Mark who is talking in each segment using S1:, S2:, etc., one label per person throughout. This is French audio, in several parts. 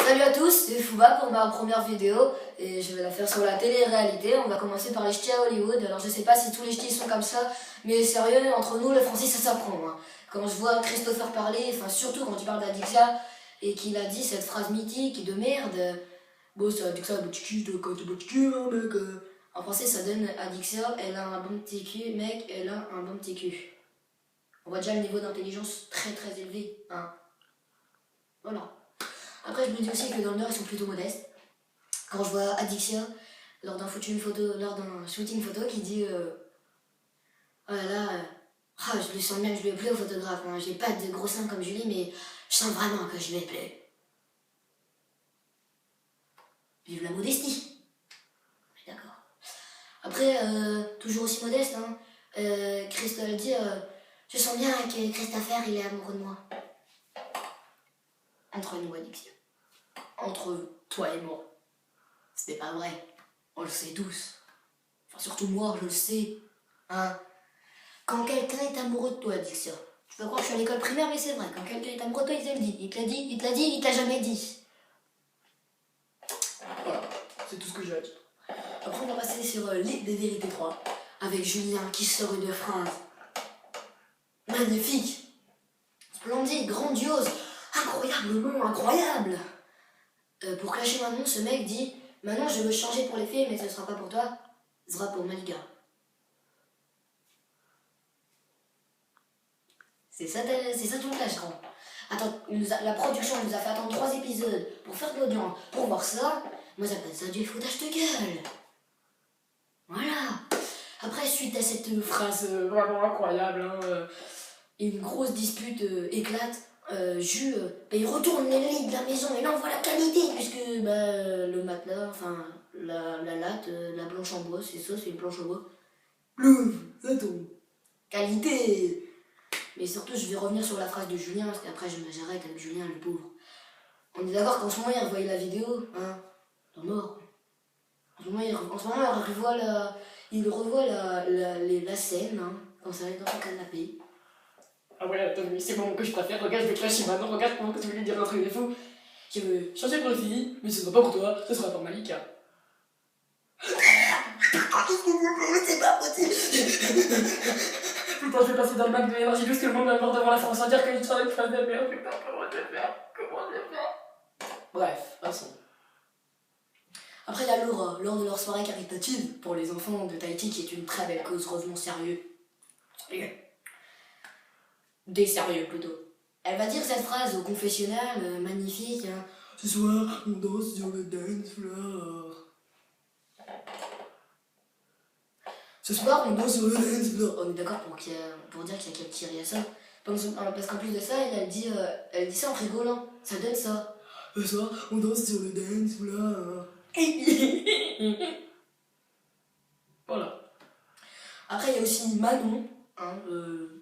S1: Salut à tous, c'est Fouba pour ma première vidéo et je vais la faire sur la télé-réalité. On va commencer par les ch'tis à Hollywood. Alors je sais pas si tous les ch'tis sont comme ça, mais sérieux, entre nous, le français ça s'apprend. Hein. Quand je vois Christopher parler, enfin surtout quand il parle d'Adixia et qu'il a dit cette phrase mythique de merde. Bon, c'est Adixia, botiki, de côté botiki, hein, mec. En français ça donne Adixia, elle a un bon petit cul, mec, elle a un bon petit cul. On voit déjà le niveau d'intelligence très très élevé, hein. Voilà. Après, je me dis aussi que dans le Nord, ils sont plutôt modestes. Quand je vois Adixia, lors d'un shooting photo, qui dit oh là là, je le sens bien que je lui ai plu au photographe. Hein. J'ai pas de gros seins comme Julie, mais je sens vraiment que je lui ai plu. Vive la modestie. D'accord. Après, toujours aussi modeste, hein, Christelle dit je sens bien que Christopher, il est amoureux de moi. Entre nous, Adixia. Entre toi et moi. Ce n'est pas vrai. On le sait tous. Enfin, surtout moi, je le sais. Hein. Quand quelqu'un est amoureux de toi, Adixia, tu vas croire que je suis à l'école primaire, mais c'est vrai. Quand quelqu'un est amoureux de toi, il te le dit. Il te l'a dit, il te l'a dit, il te l'a jamais dit. Voilà, c'est tout ce que j'ai à dire. Après, on va passer sur l'île des vérités 3, avec Julien qui sort une phrase magnifique, splendide, grandiose, incroyablement incroyable. Pour clasher Manon, ce mec dit Manon, je veux changer pour les filles, mais ce sera pas pour toi, ce sera pour Malika. C'est ça ton clash, grand. Attends, la production nous a fait attendre 3 épisodes pour faire de l'audience, pour voir ça. Moi, j'appelle ça du foutage de gueule. Voilà. Après, suite à cette phrase vraiment incroyable, hein, une grosse dispute éclate. Jus, il retourne les lits de la maison et là on voit la qualité puisque le matelas, enfin la latte, la planche en bois, c'est ça, c'est une planche en bois. Plouf, ça tombe. Qualité. Mais surtout je vais revenir sur la phrase de Julien parce qu'après j'arrête avec Julien le pauvre. On est d'accord qu'en ce moment il revoit la vidéo, hein, dans mort. En ce moment il revoit la scène, hein, quand ça va être dans son canapé. Ah ouais, attends, mais c'est le moment que je préfère. Regarde, je vais clasher maintenant. Regarde comment tu veux lui dire un truc de fou. Je veux changer pour les filles, mais ce sera pas pour toi, ce sera pour Malika. C'est pas possible. Putain, je vais passer dans le bac de l'énergie parce que le monde va mort devant la France entière que je serai une phrase de merde. Putain, comment je vais faire? Bref, passons. Après, il y a Laura, lors de leur soirée caritative pour les enfants de Tahiti, qui est une très belle cause, revenons sérieux. Des sérieux plutôt. Elle va dire cette phrase au confessionnal, magnifique, hein. Ce soir, on danse sur le dance floor. Ce soir, on danse sur le dance floor. On est d'accord pour dire qu'il y a qu'à tirer à ça. Parce qu'en plus de ça, elle dit ça en rigolant. Ça donne ça. Ce soir, on danse sur le dance floor. Voilà. Après, il y a aussi Manon. Hein,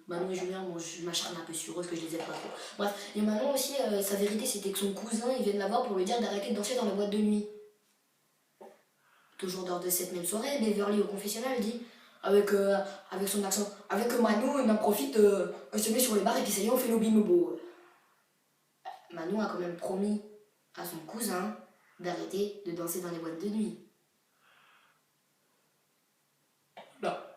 S1: Manon et Julien, bon, je m'acharne un peu sur eux parce que je les aime pas trop. Bref, et Manon aussi, sa vérité c'était que son cousin il vient de la voir pour lui dire d'arrêter de danser dans la boîte de nuit. Toujours lors de cette même soirée, Beverly au confessionnal dit avec son accent, avec Manon on en profite, on se met sur les barres et puis ça y est on fait l'obimobo. Manon a quand même promis à son cousin d'arrêter de danser dans les boîtes de nuit. Là.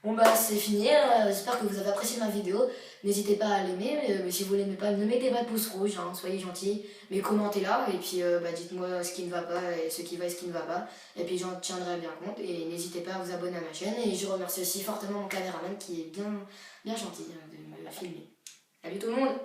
S1: Bon c'est fini, j'espère que vous avez apprécié ma vidéo, n'hésitez pas à l'aimer, mais si vous l'aimez pas, ne mettez pas de pouce rouge, hein, soyez gentils, mais commentez là, et puis dites-moi ce qui ne va pas, et ce qui va et ce qui ne va pas, et puis j'en tiendrai bien compte, et n'hésitez pas à vous abonner à ma chaîne, et je remercie aussi fortement mon caméraman qui est bien gentil de me filmer. Salut tout le monde!